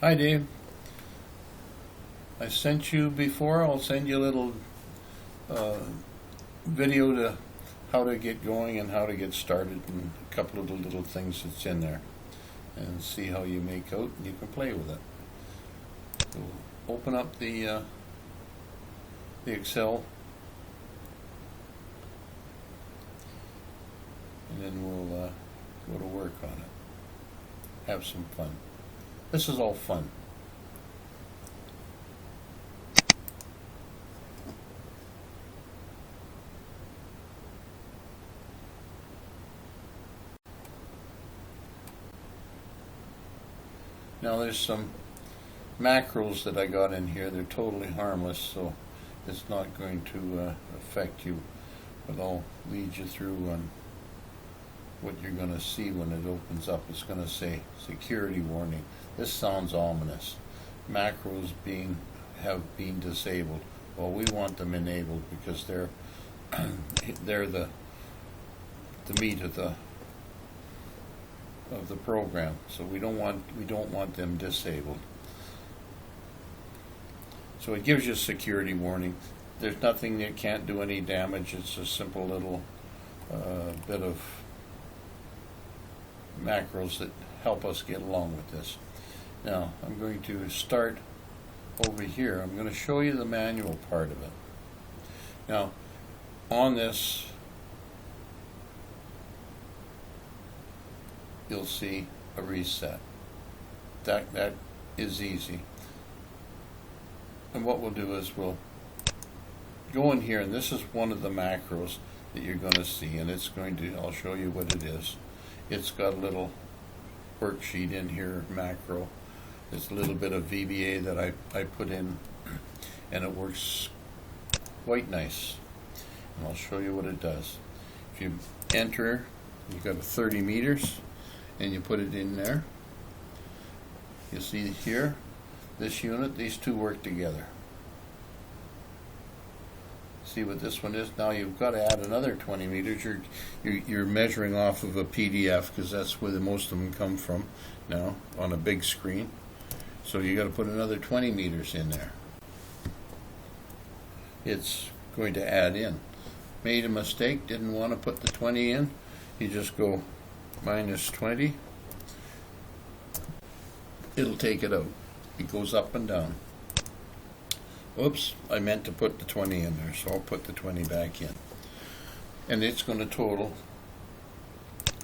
Hi Dave. I sent you before. I'll send you a little video to how to get going and how to get started, and a couple of the little things that's in there, and see how you make out, and you can play with it. So open up the Excel, and then we'll go to work on it. Have some fun. This is all fun. Now there's some macros that I got in here. They're totally harmless, so it's not going to affect you, but I'll lead you through on what you're going to see when it opens up. It's going to say security warning. This sounds ominous. Macros have been disabled. Well, we want them enabled because they're they're the meat of the program. So we don't want them disabled. So it gives you a security warning. There's nothing that can't do any damage. It's a simple little bit of macros that help us get along with this. Now I'm going to start over here. I'm going to show you the manual part of it. Now on this you'll see a reset. That is easy. And what we'll do is we'll go in here, and this is one of the macros that you're going to see, and I'll show you what it is. It's got a little worksheet in here, macro. There's a little bit of VBA that I put in, and it works quite nice. And I'll show you what it does. If you enter, you've got a 30 meters, and you put it in there. You see here, this unit, these two work together. See what this one is? Now you've got to add another 20 meters. You're measuring off of a PDF because that's where most of them come from now on a big screen. So you got to put another 20 meters in there. It's going to add in. Made a mistake, didn't want to put the 20 in. You just go minus 20. It'll take it out. It goes up and down. Oops, I meant to put the 20 in there, so I'll put the 20 back in. And it's going to total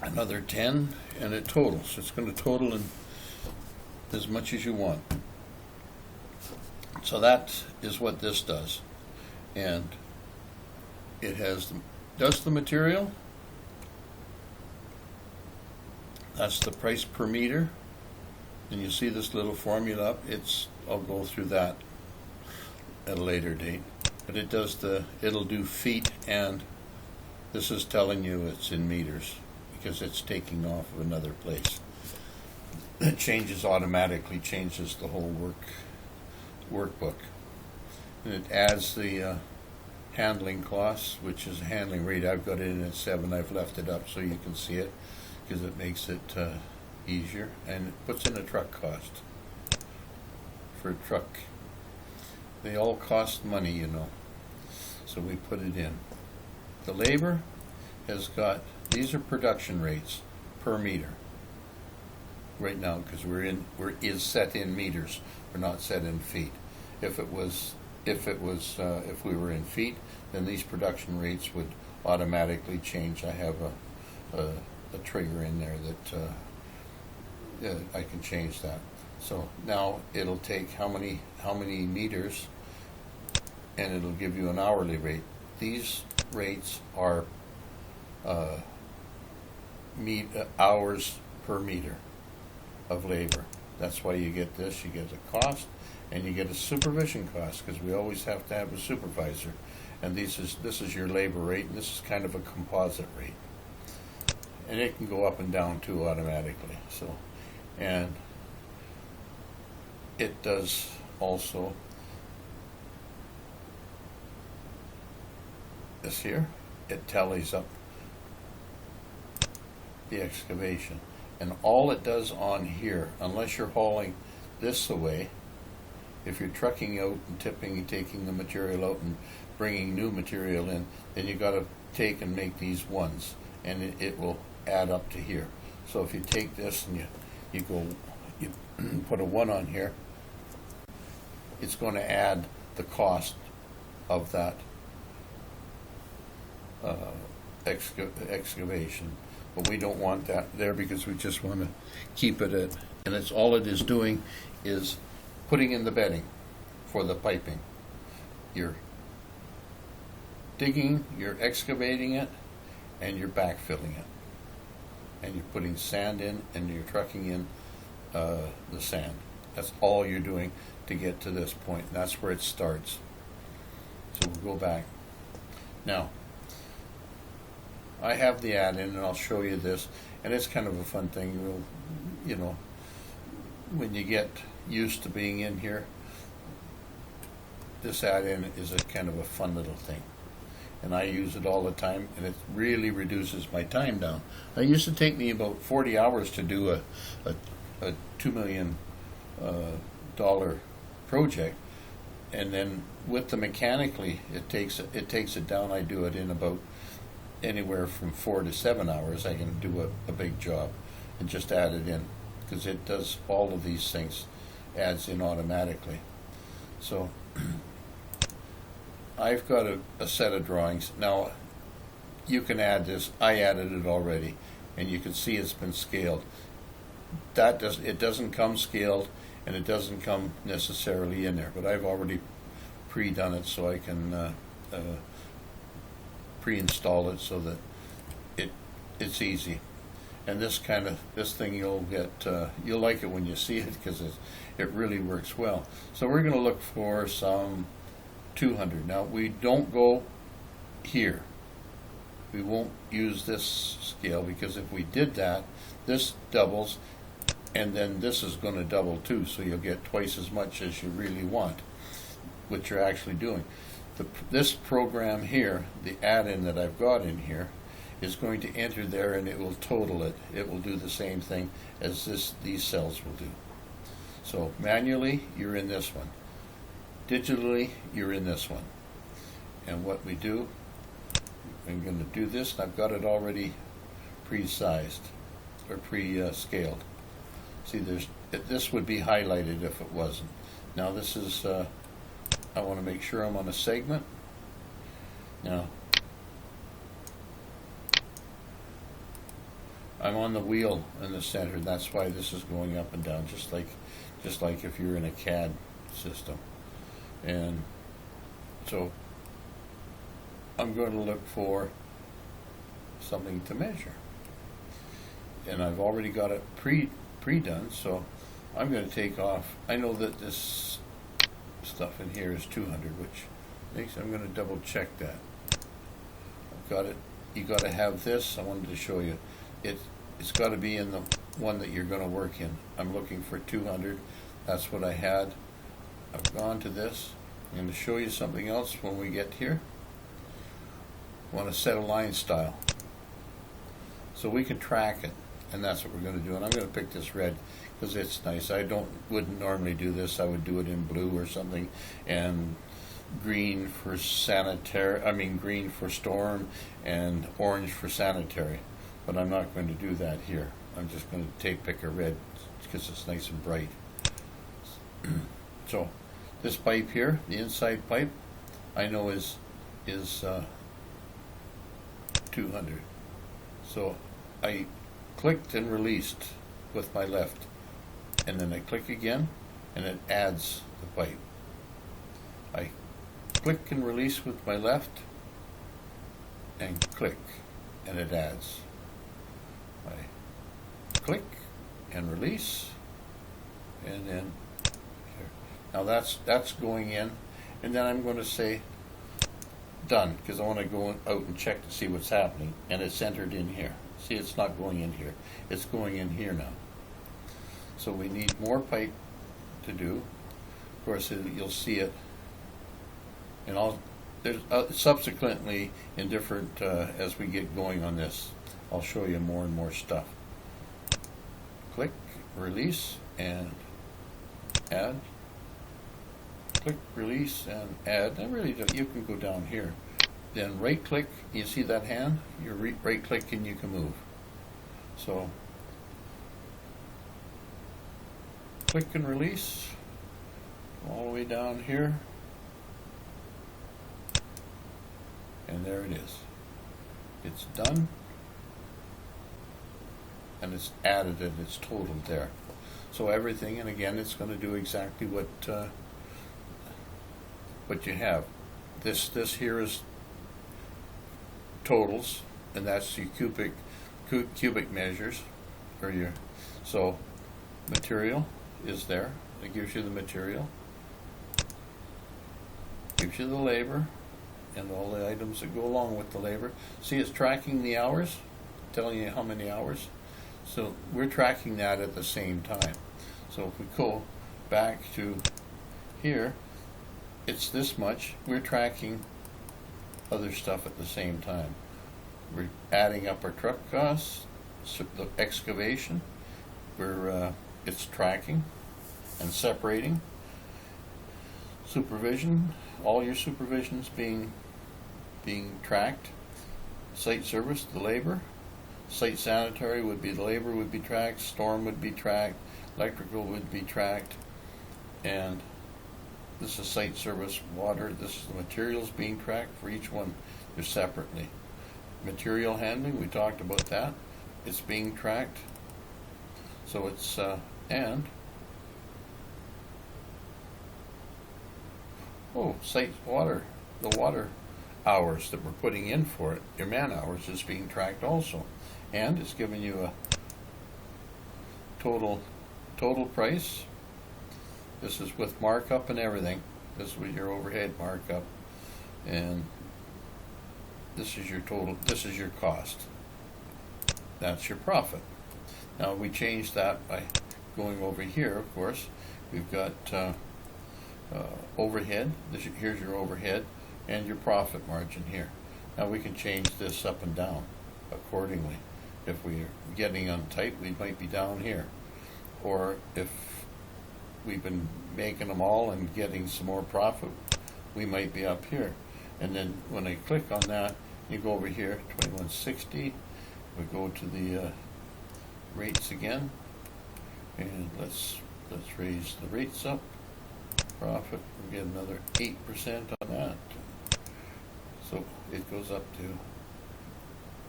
another 10, and it totals. It's going to total in as much as you want. So that is what this does. And it does the material. That's the price per meter. And you see this little formula up. I'll go through that at a later date. But it'll do feet, and this is telling you it's in meters because it's taking off of another place. It automatically changes the whole workbook. And it adds the handling costs, which is a handling rate. I've got it in at 7. I've left it up so you can see it because it makes it easier, and it puts in a truck cost for a truck. They all cost money, you know, so we put it in. The labor these are production rates per meter right now because is set in meters. We're not set in feet. If we were in feet, then these production rates would automatically change. I have a trigger in there that I can change that. So now it'll take how many meters, and it'll give you an hourly rate. These rates are hours per meter of labor. That's why you get this. You get a cost, and you get a supervision cost because we always have to have a supervisor. And this is your labor rate, and this is kind of a composite rate. And it can go up and down too automatically. So, and it does also this here. It tallies up the excavation, and all it does on here, unless you're hauling this away, if you're trucking out and tipping and taking the material out and bringing new material in, then you got to take and make these ones, and it will add up to here. So if you take this and you put a 1 on here, it's going to add the cost of that excavation. But we don't want that there because we just want to keep it at, and it's all it is doing is putting in the bedding for the piping. You're digging, you're excavating it, and you're backfilling it. And you're putting sand in, and you're trucking in the sand. That's all you're doing to get to this point. And that's where it starts. So we'll go back. Now, I have the add-in, and I'll show you this. And it's kind of a fun thing. You know, when you get used to being in here, this add-in is a kind of a fun little thing. And I use it all the time, and it really reduces my time down. It used to take me about 40 hours to do a $2 million project, and then with the mechanically, it takes it down. I do it in about anywhere from 4 to 7 hours. I can do a big job and just add it in, because it does all of these things, adds in automatically. So I've got a set of drawings. Now, you can add this. I added it already, and you can see it's been scaled. It doesn't come scaled, and it doesn't come necessarily in there, but I've already pre-done it, so I can pre-install it so that it's easy. And this thing you'll like it when you see it, because it really works well. So we're going to look for some 200. Now, we don't go here. We won't use this scale, because if we did that, this doubles, and then this is going to double too, so you'll get twice as much as you really want, what you're actually doing. This program here, the add-in that I've got in here, is going to enter there, and it will total it. It will do the same thing as these cells will do. So manually, you're in this one. Digitally, you're in this one. And what we do, I'm going to do this, and I've got it already pre-sized or pre-scaled. See, this would be highlighted if it wasn't. Now this is, I want to make sure I'm on a segment. Now, I'm on the wheel in the center. That's why this is going up and down, just like if you're in a CAD system. And so I'm going to look for something to measure. And I've already got it pre-done, so I'm going to take off. I know that this stuff in here is 200, which makes I'm going to double check that. I've got it. You got to have this. I wanted to show you. It's got to be in the one that you're going to work in. I'm looking for 200. That's what I had. I've gone to this. I'm going to show you something else when we get here. I want to set a line style, so we can track it, and that's what we're going to do. And I'm going to pick this red because it's nice. I wouldn't normally do this. I would do it in blue or something, and green for sanitary. I mean green for storm, and orange for sanitary. But I'm not going to do that here. I'm just going to pick a red because it's nice and bright. So this pipe here, the inside pipe, I know is 200. So I clicked and released with my left, and then I click again, and it adds the pipe. I click and release with my left, and click, and it adds. I click and release, and then here. Now that's going in, and then I'm going to say done, because I want to go out and check to see what's happening, and it's entered in here. See, it's not going in here. It's going in here now. So we need more pipe to do. Of course, you'll see it, and there's subsequently in different as we get going on this, I'll show you more and more stuff. Click, release, and add, click release and add. And really, you can go down here. Then right click, you see that hand? You right click and you can move. So click and release all the way down here. And there it is. It's done. And it's added and it's totaled there. So everything, and again, it's going to do exactly what you have. This here is totals, and that's your cubic measures, or your material is there. It gives you the material, gives you the labor, and all the items that go along with the labor. See, it's tracking the hours, telling you how many hours. So we're tracking that at the same time. So if we go back to here, it's this much. We're tracking other stuff at the same time. We're adding up our truck costs, the excavation. It's tracking and separating. Supervision, all your supervisions being tracked. Site service, the labor. Site sanitary would be the labor would be tracked, storm would be tracked, electrical would be tracked, and this is site service, water. This is the materials being tracked for each one. They're separately. Material handling, we talked about that. It's being tracked. So it's site water, the water hours that we're putting in for it, your man hours is being tracked also. And it's giving you a total price. This is with markup and everything. This is with your overhead markup, and this is your total. This is your cost. That's your profit. Now we change that by going over here. Of course, we've got overhead. Here's your overhead and your profit margin here. Now we can change this up and down accordingly. If we're getting on tight, we might be down here. Or if we've been making them all and getting some more profit, we might be up here. And then when I click on that, you go over here, 2160. We go to the rates again, and let's raise the rates up. Profit, we get another 8% on that. So it goes up to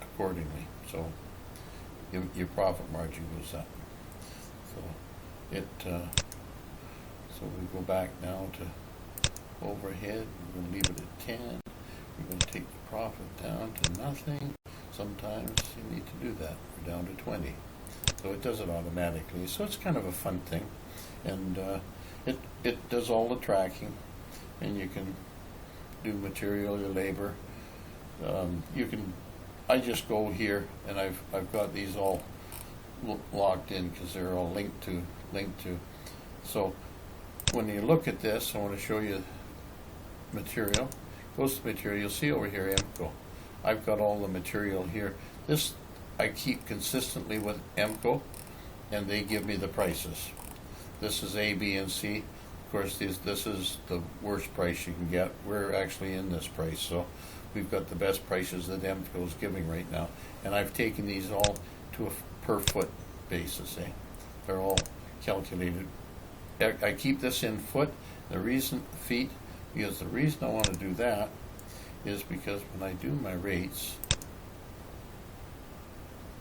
accordingly. So your profit margin goes up. So so we go back now to overhead. We're going to leave it at 10. We're going to take the profit down to nothing. Sometimes you need to do that. We're down to 20. So it does it automatically. So it's kind of a fun thing. And it does all the tracking. And you can do material, your labor. I just go here, and I've got these all locked in because they're all linked to. So when you look at this, I want to show you material. Goes to material. You'll see over here EMCO. I've got all the material here. This I keep consistently with EMCO, and they give me the prices. This is A, B, and C. Of course, this is the worst price you can get. We're actually in this price, so we've got the best prices that EMCO is giving right now. And I've taken these all to a per foot basis. They're all calculated. I keep this in foot. The reason because the reason I want to do that is because when I do my rates,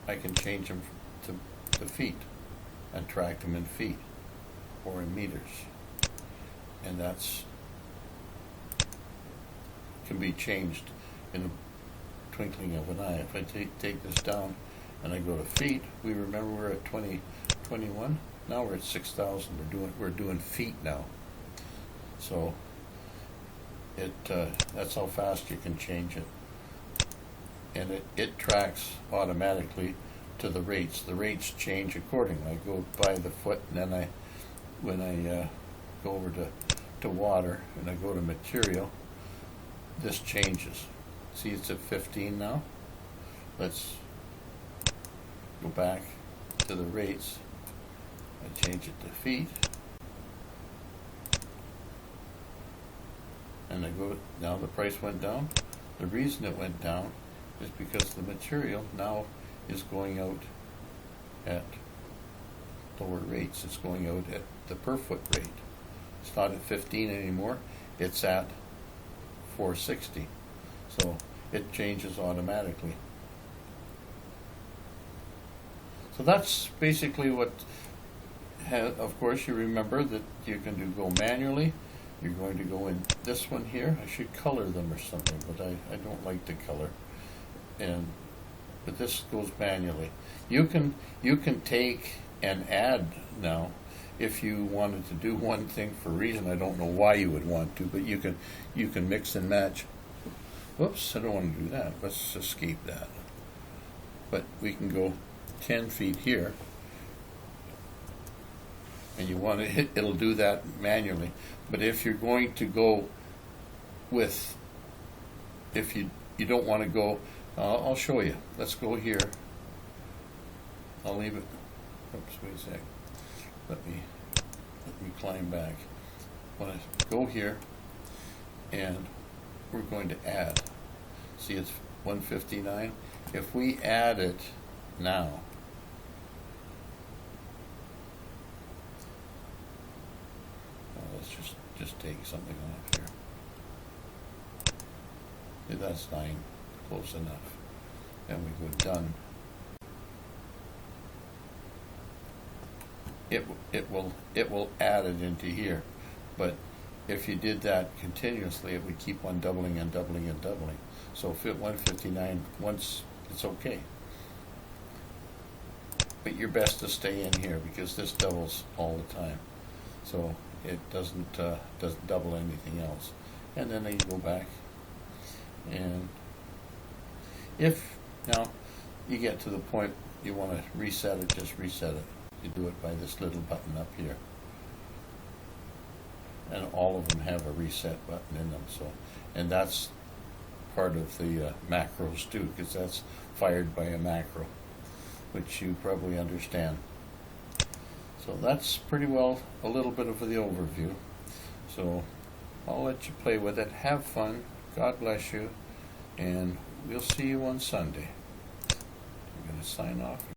I can change them to feet and track them in feet or in meters. And that's can be changed in a twinkling of an eye. If I take this down and I go to feet, we remember we're at 2021. Now we're at 6,000. We're doing feet now. So that's how fast you can change it. And it tracks automatically to the rates. The rates change accordingly. I go by the foot, and then when I go over to water and I go to material, this changes. See, it's at 15 now. Let's go back to the rates. I change it to feet. and now the price went down. The reason it went down is because the material now is going out at lower rates. It's going out at the per foot rate. It's not at 15 anymore. It's at 460. So it changes automatically. So that's basically what, of course, you remember that you can go manually. You're going to go in this one here. I should color them or something, but I don't like the color. But this goes manually. You can take and add now if you wanted to do one thing for a reason. I don't know why you would want to, but you can mix and match. Whoops, I don't want to do that. Let's escape that. But we can go 10 feet here, and you want to hit, it'll do that manually. But if you're going to go with, if you don't want to go, I'll show you. Let's go here. I'll leave it. Oops, wait a sec. Let me climb back. I want to go here, and we're going to add. See, it's 159. If we add it now, let's just take something off here. Yeah, that's 9, close enough. And we go done. It will add it into here, but if you did that continuously, it would keep on doubling and doubling and doubling. So if it 159 once, it's okay. But you're best to stay in here because this doubles all the time, so it doesn't double anything else. And then you go back, and if now you get to the point you want to reset it, just reset it. You do it by this little button up here, and all of them have a reset button in them. So, and that's part of the macros too, because that's fired by a macro, which you probably understand. So that's pretty well a little bit of the overview. So I'll let you play with it. Have fun. God bless you, and we'll see you on Sunday. I'm going to sign off.